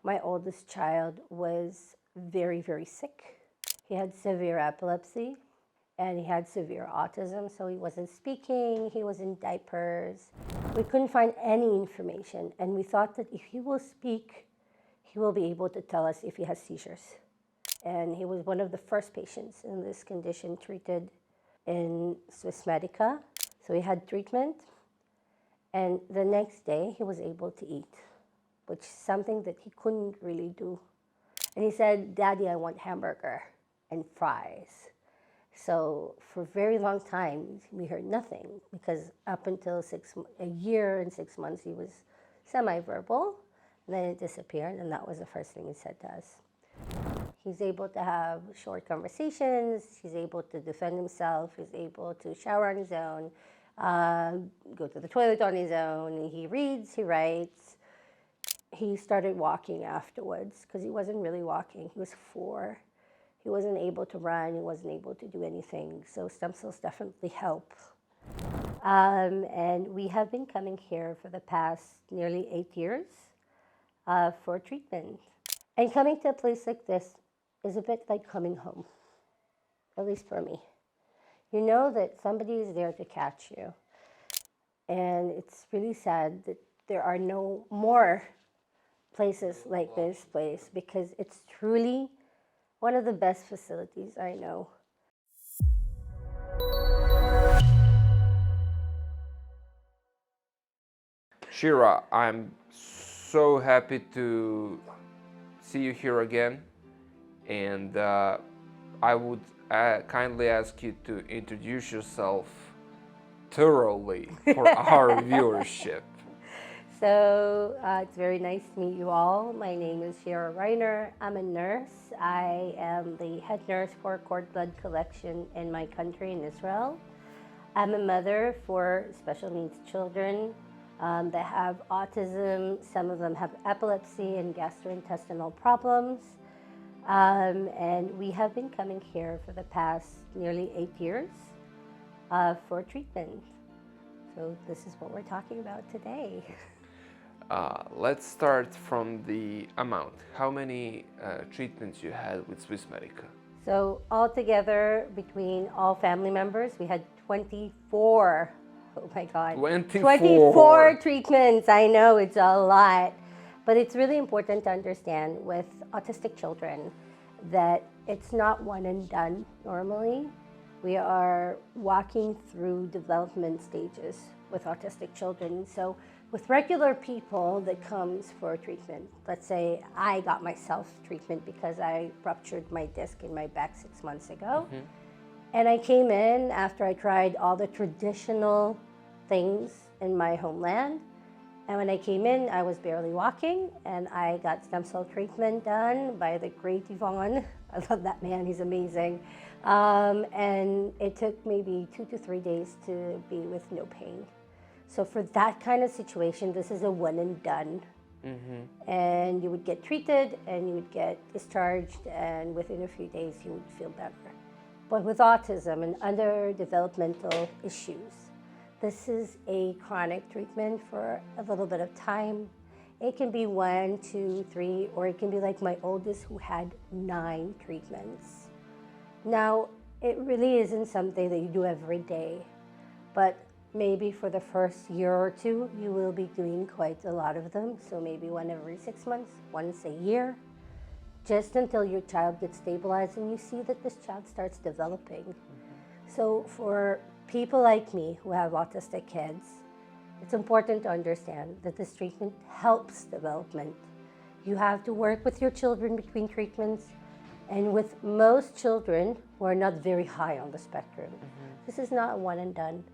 My oldest child was very, very sick. He had severe epilepsy and he had severe autism, so he wasn't speaking, he was in diapers. We couldn't find any information, and we thought that if he will speak, he will be able to tell us if he has seizures. And he was one of the first patients in this condition treated in Swiss Medica. So he had treatment, and the next day he was able to eat, which is something that he couldn't really do. And he said, "Daddy, I want hamburger and fries." So for a very long time, we heard nothing, because up until a year and 6 months, he was semi-verbal, and then it disappeared, and that was the first thing he said to us. He's able to have short conversations, he's able to defend himself, he's able to shower on his own, go to the toilet on his own, he reads, he writes. He started walking afterwards, because he wasn't really walking. He was 4. He wasn't able to run, he wasn't able to do anything, so stem cells definitely help. And we have been coming here for the past nearly 8 years for treatment. And coming to a place like this is a bit like coming home, at least for me. You know that somebody is there to catch you, and it's really sad that there are no more places like this place, because it's truly one of the best facilities I know. Shira, I'm so happy to see you here again, and I would kindly ask you to introduce yourself thoroughly for our viewership. So it's very nice to meet you all. My name is Shira Reiner. I'm a nurse. I am the head nurse for cord blood collection in my country, in Israel. I'm a mother for special needs children that have autism. Some of them have epilepsy and gastrointestinal problems. And we have been coming here for the past nearly 8 years for treatment. So this is what we're talking about today. Let's start from the amount. How many treatments you had with Swiss Medica? So altogether, between all family members, we had 24. Oh my God. 24 treatments. I know, it's a lot. But it's really important to understand with autistic children that it's not one and done normally. We are walking through development stages with autistic children. So with regular people that comes for treatment, let's say I got myself treatment because I ruptured my disc in my back 6 months ago. Mm-hmm. And I came in after I tried all the traditional things in my homeland. And when I came in, I was barely walking, and I got stem cell treatment done by the great Yvonne. I love that man, he's amazing. And it took maybe 2 to 3 days to be with no pain. So for that kind of situation, this is a one and done. Mm-hmm. And you would get treated and you would get discharged, and within a few days you would feel better. But with autism and other developmental issues, this is a chronic treatment for a little bit of time. It can be 1, 2, 3, or it can be like my oldest, who had 9 treatments. Now, it really isn't something that you do every day, but maybe for the first year or 2, you will be doing quite a lot of them. So maybe 1 every 6 months, once a year, just until your child gets stabilized and you see that this child starts developing. Mm-hmm. So for people like me who have autistic kids, it's important to understand that this treatment helps development. You have to work with your children between treatments, and with most children who are not very high on the spectrum, this is not a one and done.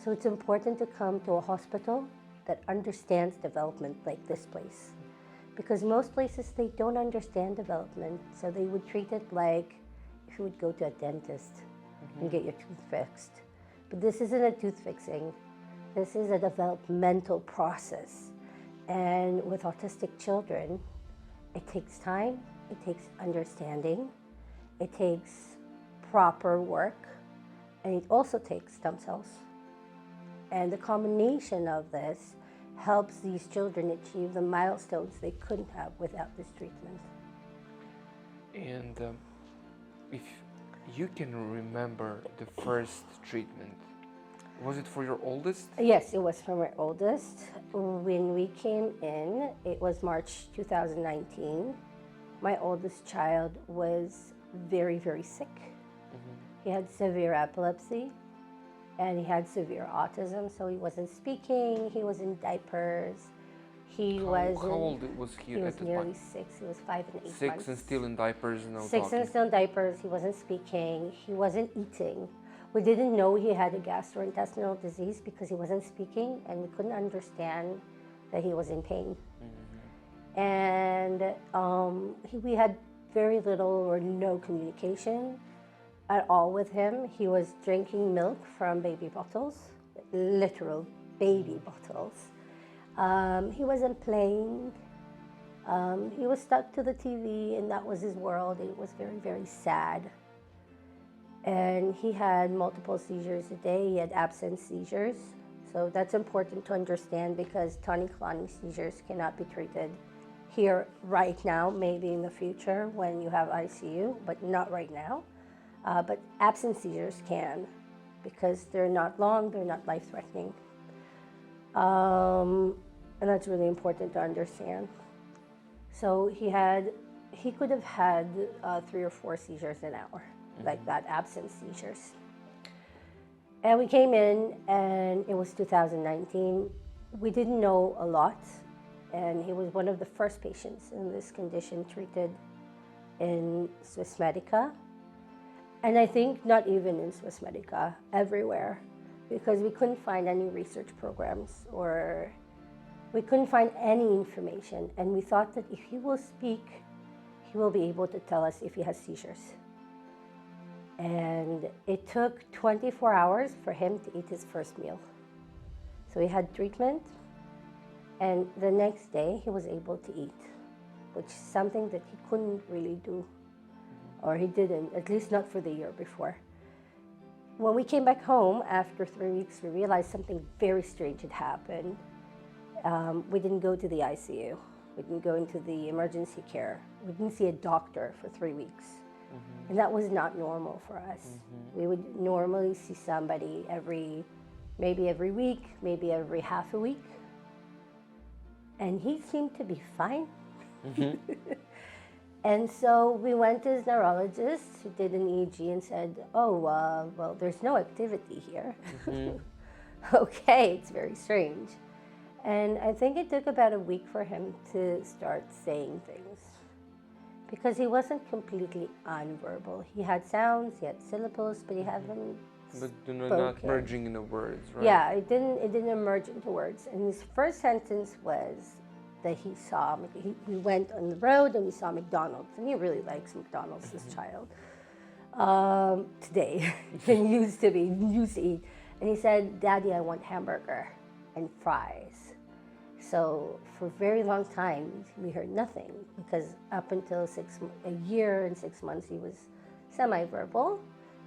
So it's important to come to a hospital that understands development, like this place. Because most places, they don't understand development, so they would treat it like if you would go to a dentist and get your tooth fixed. But this isn't a tooth fixing. This is a developmental process. And with autistic children, it takes time, it takes understanding, it takes proper work, and it also takes stem cells. And the combination of this helps these children achieve the milestones they couldn't have without this treatment. And if you can remember the first treatment, was it for your oldest? Yes, it was for my oldest. When we came in, it was March 2019. My oldest child was very, very sick. He had severe epilepsy and he had severe autism, so he wasn't speaking, he was in diapers. How old was he? He was nearly 6, he was 5 and 8 months. 6 and still in diapers, no 6 talking. and still in diapers, he wasn't speaking, he wasn't eating. We didn't know he had a gastrointestinal disease because he wasn't speaking and we couldn't understand that he was in pain. And we had very little or no communication at all with him. He was drinking milk from baby bottles, literal baby bottles. He wasn't playing. He was stuck to the TV and that was his world. It was very, very sad. And he had multiple seizures a day. He had absent seizures. So that's important to understand because tonic-clonic seizures cannot be treated here right now, maybe in the future when you have ICU, but not right now. But absent seizures can because they're not long, they're not life-threatening. And that's really important to understand. So he could have had 3 or 4 seizures an hour, like that, absent seizures. And we came in and it was 2019. We didn't know a lot. And he was one of the first patients in this condition treated in Swiss Medica. And I think not even in Swiss Medica, everywhere, because we couldn't find any research programs or we couldn't find any information. And we thought that if he will speak, he will be able to tell us if he has seizures. And it took 24 hours for him to eat his first meal. So he had treatment. And the next day, he was able to eat, which is something that he couldn't really do, or he didn't, at least not for the year before. When we came back home after 3 weeks, we realized something very strange had happened. We didn't go to the ICU. We didn't go into the emergency care. We didn't see a doctor for 3 weeks. And that was not normal for us. We would normally see somebody maybe every week, maybe every half a week. And he seemed to be fine. And so we went to his neurologist who did an EEG and said, well, there's no activity here. Okay, it's very strange. And I think it took about a week for him to start saying things because he wasn't completely unverbal. He had sounds, he had syllables, but he hadn't But not merging into words, right? Yeah, it didn't emerge into words. And his first sentence was that he saw, we went on the road and we saw McDonald's. And he really likes McDonald's, this child. Today, and used to eat. And he said, "Daddy, I want hamburger and fries." So for a very long time, we heard nothing because up until a year and 6 months, he was semi-verbal.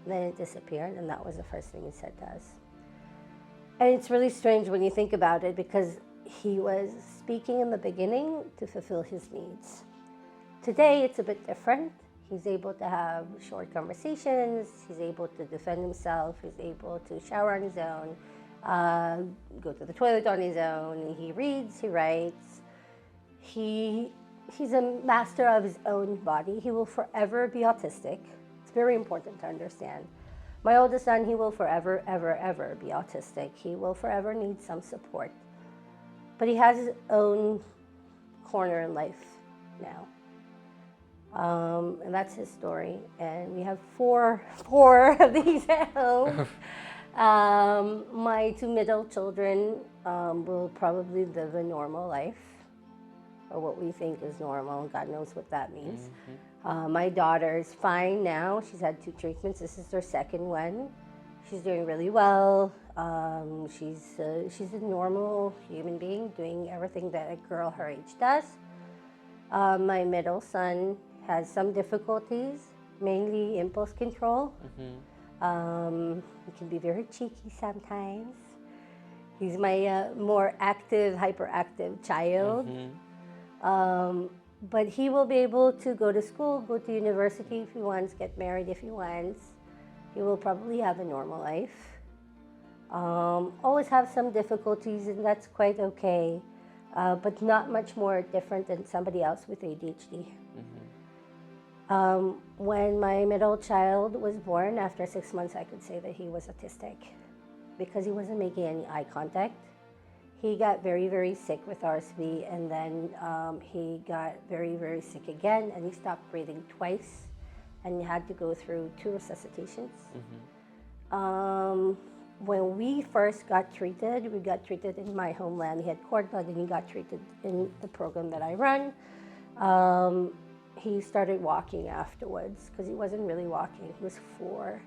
Then it disappeared, and that was the first thing he said to us. And it's really strange when you think about it because he was speaking in the beginning to fulfill his needs. Today, it's a bit different. He's able to have short conversations. He's able to defend himself. He's able to shower on his own, go to the toilet on his own. He reads, he writes. He's a master of his own body. He will forever be autistic. It's very important to understand. My oldest son, he will forever, ever, ever be autistic. He will forever need some support. But he has his own corner in life now. And that's his story. And we have four of these at home. My two middle children will probably live a normal life, or what we think is normal. God knows what that means. My daughter is fine now. She's had 2 treatments. This is her second one. She's doing really well. She's a normal human being doing everything that a girl her age does. My middle son has some difficulties, mainly impulse control. He can be very cheeky sometimes. He's my more active, hyperactive child. But he will be able to go to school, go to university if he wants, get married if he wants. He will probably have a normal life. Always have some difficulties, and that's quite okay, but not much more different than somebody else with ADHD. When my middle child was born, after 6 months, I could say that he was autistic because he wasn't making any eye contact. He got very, very sick with RSV, and then he got very, very sick again, and he stopped breathing twice, and he had to go through 2 resuscitations. When we first got treated, we got treated in my homeland. He had cord blood, and he got treated in the program that I run. He started walking afterwards because he wasn't really walking. He was 4.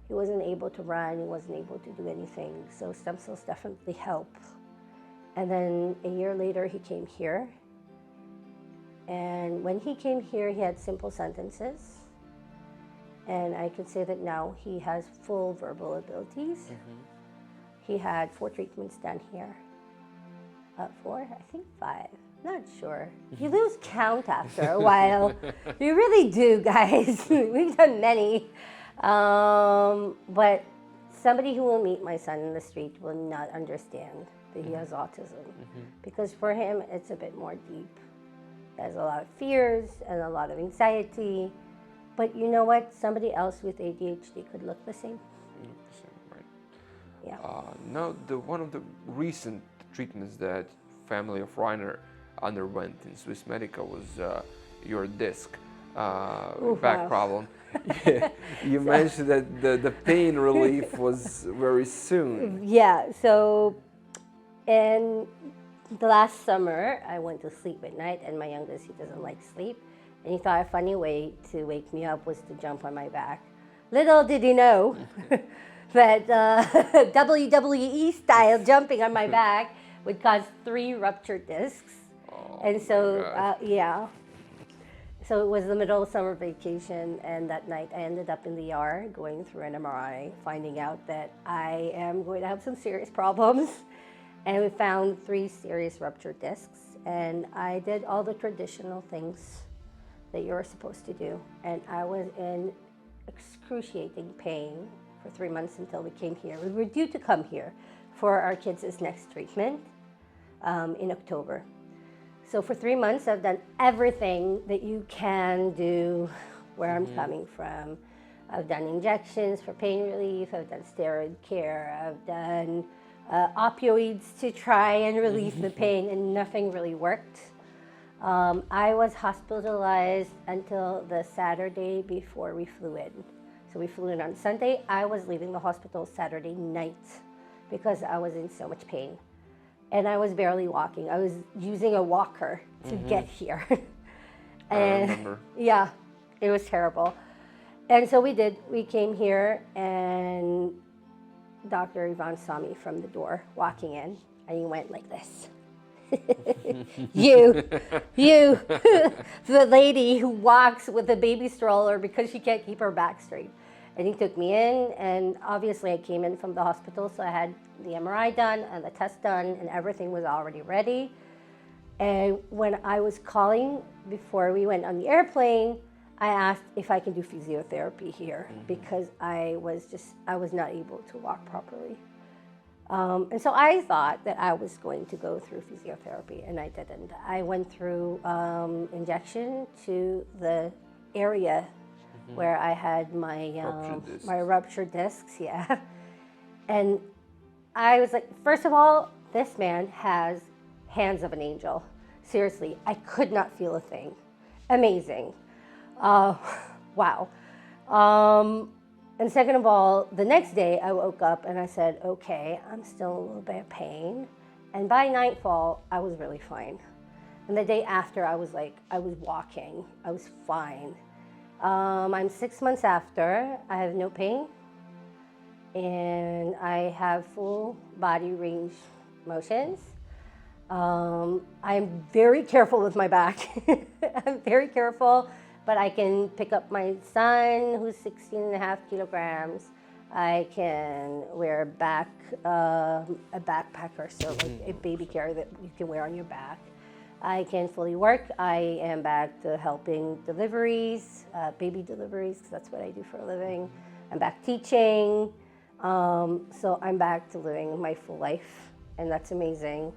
He wasn't able to run. He wasn't able to do anything. So stem cells definitely help. And then a year later, he came here. And when he came here, he had simple sentences. And I can say that now he has full verbal abilities. He had 4 treatments done here. 4? I think 5. Not sure. You lose count after a while. You really do, guys. We've done many. But somebody who will meet my son in the street will not understand that he has autism. Because for him, it's a bit more deep. He has a lot of fears and a lot of anxiety. But you know what? Somebody else with ADHD could look the same. Right. Yeah. Now, one of the recent treatments that family of Reiner underwent in Swiss Medica was your disc back problem. You mentioned that the pain relief was very soon. Yeah, so in the last summer, I went to sleep at night, and my youngest, he doesn't like sleep, and he thought a funny way to wake me up was to jump on my back. Little did he know that WWE style jumping on my back would cause 3 ruptured discs. And so, yeah. So it was the middle of summer vacation, and that night I ended up in the ER going through an MRI, finding out that I am going to have some serious problems. And we found 3 serious ruptured discs. And I did all the traditional things that you're supposed to do. And I was in excruciating pain for 3 months until we came here. We were due to come here for our kids' next treatment in October. So for 3 months, I've done everything that you can do where I'm coming from. I've done injections for pain relief. I've done steroid care. I've done opioids to try and relieve the pain, and nothing really worked. I was hospitalized until the Saturday before we flew in. So we flew in on Sunday. I was leaving the hospital Saturday night because I was in so much pain. And I was barely walking. I was using a walker to get here. And I remember. Yeah, it was terrible. And so we did. We came here, and Dr. Ivan saw me from the door walking in, and he went like this. you, the lady who walks with a baby stroller because she can't keep her back straight. And he took me in, and obviously I came in from the hospital, so I had the MRI done and the test done, and everything was already ready. And when I was calling before we went on the airplane, I asked if I can do physiotherapy here because I was not able to walk properly. And so I thought that I was going to go through physiotherapy, and I didn't. I went through injection to the area where I had my ruptured discs, yeah. And I was like, first of all, this man has hands of an angel. Seriously, I could not feel a thing. Amazing. Wow. And second of all, the next day I woke up and I said, okay, I'm still in a little bit of pain. And by nightfall, I was really fine. And the day after, I was walking. I was fine. I'm 6 months after. I have no pain. And I have full body range motions. I'm very careful with my back. I'm very careful, but I can pick up my son, who's 16.5 kilograms. I can wear a backpacker, so like a baby carrier that you can wear on your back. I can fully work. I am back to helping deliveries, baby deliveries, because that's what I do for a living. I'm back teaching. So I'm back to living my full life, and that's amazing.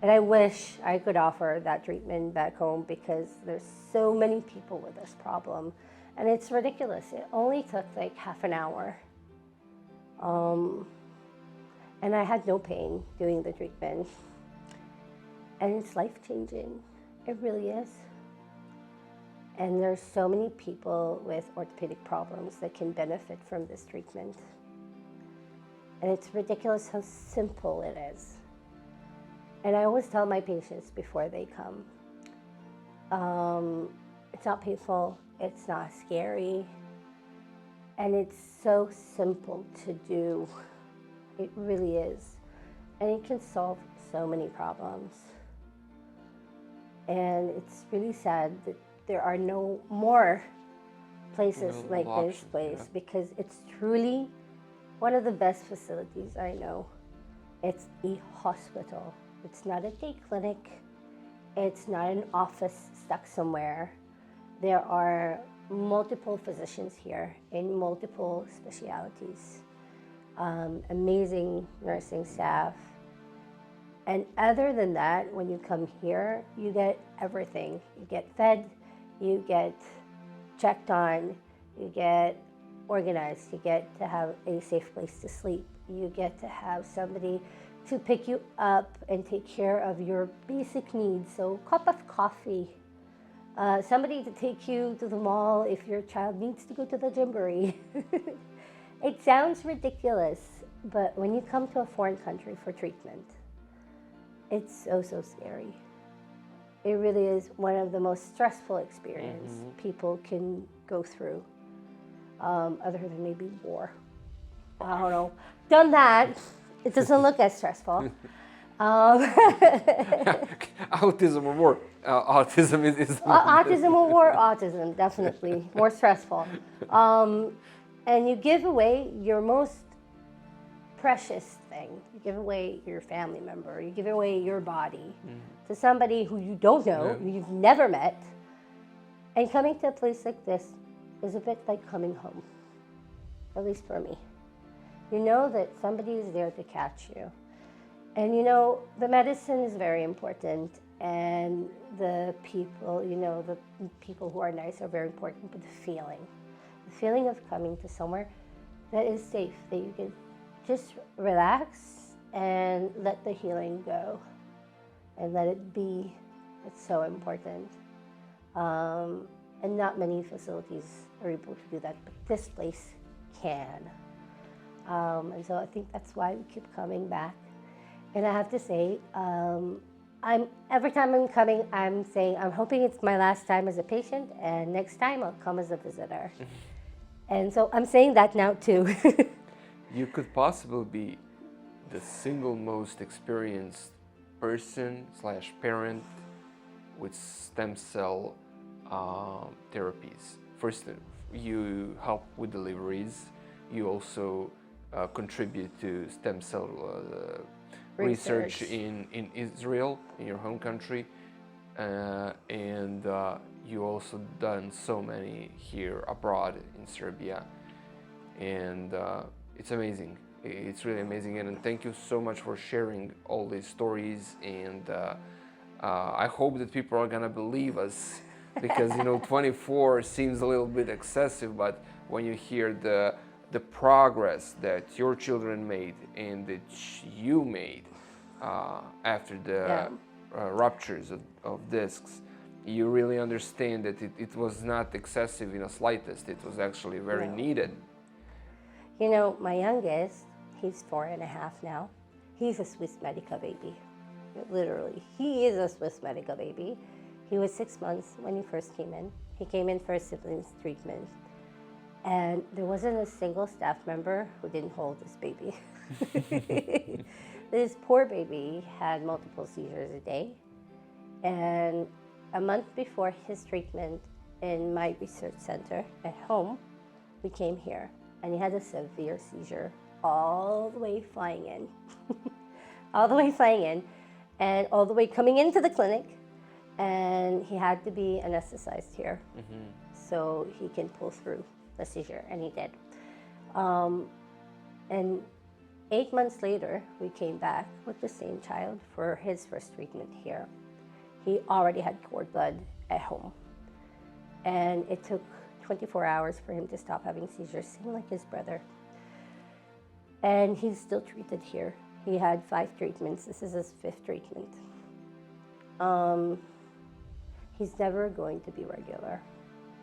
And I wish I could offer that treatment back home, because there's so many people with this problem. And it's ridiculous. It only took like half an hour. And I had no pain doing the treatment. And it's life-changing. It really is. And there's so many people with orthopedic problems that can benefit from this treatment. And it's ridiculous how simple it is. And I always tell my patients before they come, it's not painful, it's not scary, and it's so simple to do. It really is. And it can solve so many problems. And it's really sad that there are no more places like this place, because it's truly one of the best facilities I know. It's a hospital. It's not a day clinic. It's not an office stuck somewhere. There are multiple physicians here in multiple specialties, amazing nursing staff. And other than that, when you come here, you get everything. You get fed, you get checked on, you get organized, you get to have a safe place to sleep, you get to have somebody to pick you up and take care of your basic needs. So cup of coffee, somebody to take you to the mall if your child needs to go to the gymboree. It sounds ridiculous, but when you come to a foreign country for treatment, it's so scary. It really is one of the most stressful experiences people can go through, other than maybe war. I don't know. Done that. It doesn't look as stressful. Autism or war? Autism is autism or war? Autism, definitely. More stressful. And you give away your most precious thing. You give away your family member. You give away your body to somebody who you don't know, who you've never met. And coming to a place like this is a bit like coming home, at least for me. You know that somebody is there to catch you. And you know, the medicine is very important, and the people, you know, the people who are nice are very important, but the feeling of coming to somewhere that is safe, that you can just relax and let the healing go and let it be, it's so important. And not many facilities are able to do that, but this place can. And so I think that's why we keep coming back. And I have to say, every time I'm coming, I'm saying, I'm hoping it's my last time as a patient, and next time I'll come as a visitor. And so I'm saying that now too. You could possibly be the single most experienced person/parent with stem cell therapies. First, you help with deliveries. You also contribute to stem cell research in Israel, in your home country, and you also done so many here abroad in Serbia, and it's amazing. It's really amazing, and thank you so much for sharing all these stories. And I hope that people are gonna believe us, because you know 24 seems a little bit excessive, but when you hear the progress that your children made and that you made after the ruptures of discs, you really understand that it was not excessive in the slightest. It was actually very needed. You know, my youngest, he's 4.5 now. He's a Swiss Medica baby. Literally, he is a Swiss Medica baby. He was 6 months when he first came in. He came in for a siblings treatment. And there wasn't a single staff member who didn't hold this baby. This poor baby had multiple seizures a day. And a month before his treatment in my research center at home, we came here. and he had a severe seizure all the way flying in. All the way flying in, and all the way coming into the clinic, and he had to be anesthetized here so he can pull through the seizure, and he did. And 8 months later, we came back with the same child for his first treatment here. He already had cord blood at home, and it took 24 hours for him to stop having seizures, same like his brother. And he's still treated here. He had 5 treatments. This is his 5th treatment. He's never going to be regular,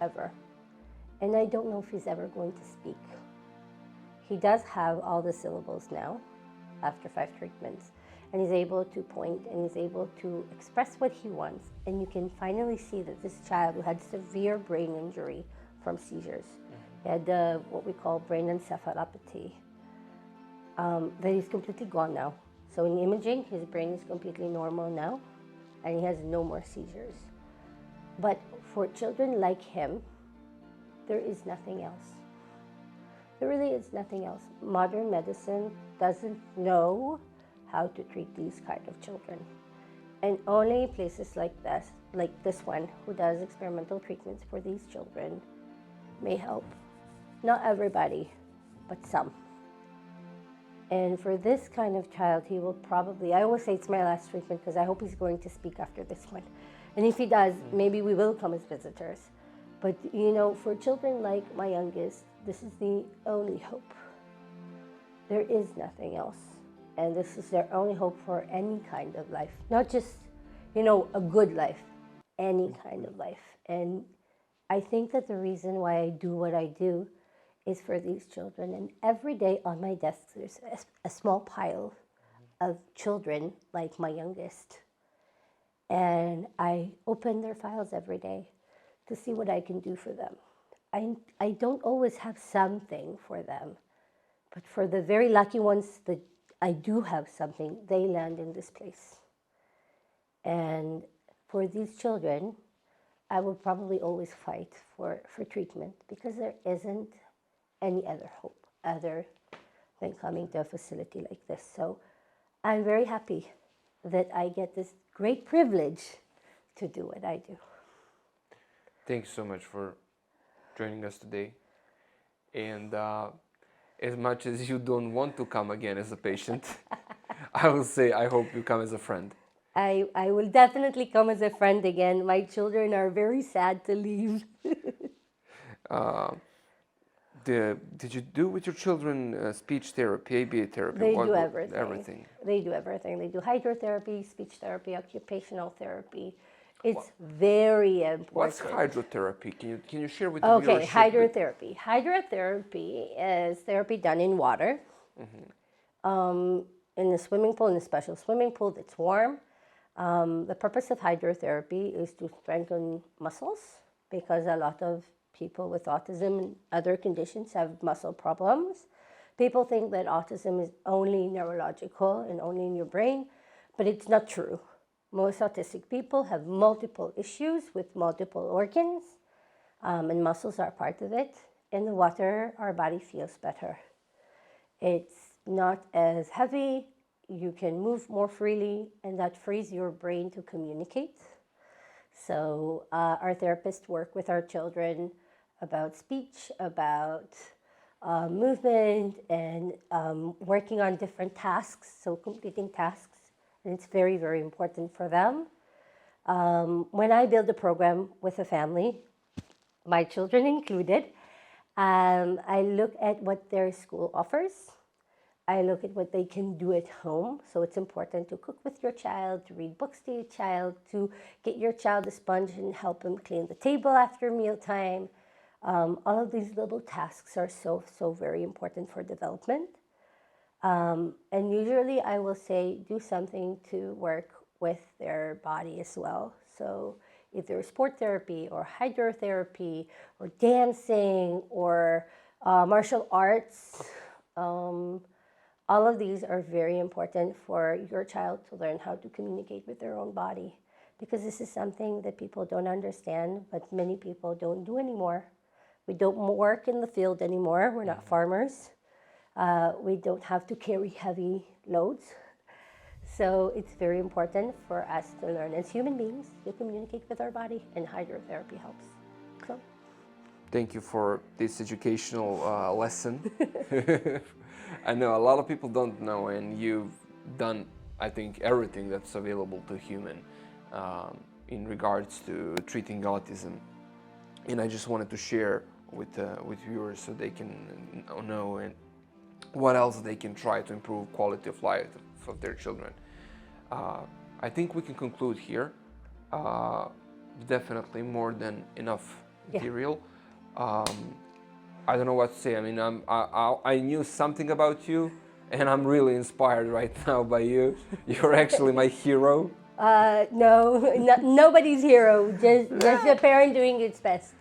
ever. And I don't know if he's ever going to speak. He does have all the syllables now, after 5 treatments. And he's able to point, and he's able to express what he wants. And you can finally see that this child who had severe brain injury from seizures, he had what we call brain encephalopathy, that he's completely gone now. So in imaging, his brain is completely normal now, and he has no more seizures. But for children like him, there is nothing else. There really is nothing else. Modern medicine doesn't know how to treat these kind of children. And only places like this one, who does experimental treatments for these children, may help. Not everybody, but some. And for this kind of child, he will probably, I always say it's my last treatment because I hope he's going to speak after this one. And if he does, maybe we will come as visitors. But you know, for children like my youngest, this is the only hope. There is nothing else. And this is their only hope for any kind of life. Not just, you know, a good life, any kind of life. And I think that the reason why I do what I do is for these children. And every day on my desk, there's a small pile of children like my youngest. And I open their files every day to see what I can do for them. I don't always have something for them, but for the very lucky ones that I do have something, they land in this place. And for these children, I will probably always fight for treatment, because there isn't any other hope other than coming to a facility like this. So I'm very happy that I get this great privilege to do what I do. Thanks so much for joining us today. And as much as you don't want to come again as a patient, I will say I hope you come as a friend. I will definitely come as a friend again. My children are very sad to leave. Did you do with your children speech therapy, ABA therapy? They do everything. They do everything. They do hydrotherapy, speech therapy, occupational therapy. It's very important. What's hydrotherapy? Can you share with the viewership? Okay, hydrotherapy. Hydrotherapy is therapy done in water, in a swimming pool, in a special swimming pool that's warm. The purpose of hydrotherapy is to strengthen muscles, because a lot of people with autism and other conditions have muscle problems. People think that autism is only neurological and only in your brain, but it's not true. Most autistic people have multiple issues with multiple organs, and muscles are part of it. In the water, our body feels better. It's not as heavy, you can move more freely, and that frees your brain to communicate. So our therapists work with our children about speech, about movement, and working on different tasks, so completing tasks. And it's very, very important for them. When I build a program with a family, my children included, I look at what their school offers. I look at what they can do at home. So it's important to cook with your child, to read books to your child, to get your child a sponge and help them clean the table after mealtime. All of these little tasks are so, so very important for development. And usually I will say, do something to work with their body as well. So either sport therapy or hydrotherapy or dancing or martial arts. All of these are very important for your child to learn how to communicate with their own body, because this is something that people don't understand, but many people don't do anymore. We don't work in the field anymore. We're not farmers. We don't have to carry heavy loads. So it's very important for us to learn as human beings to communicate with our body, and hydrotherapy helps. So. Thank you for this educational lesson. I know a lot of people don't know, and you've done, I think, everything that's available to human in regards to treating autism. And I just wanted to share with viewers so they can know and what else they can try to improve quality of life of their children. I think we can conclude here. Definitely more than enough material. I don't know what to say. I mean, I knew something about you, and I'm really inspired right now by you. You're actually my hero. No, nobody's hero. Just a parent doing its best.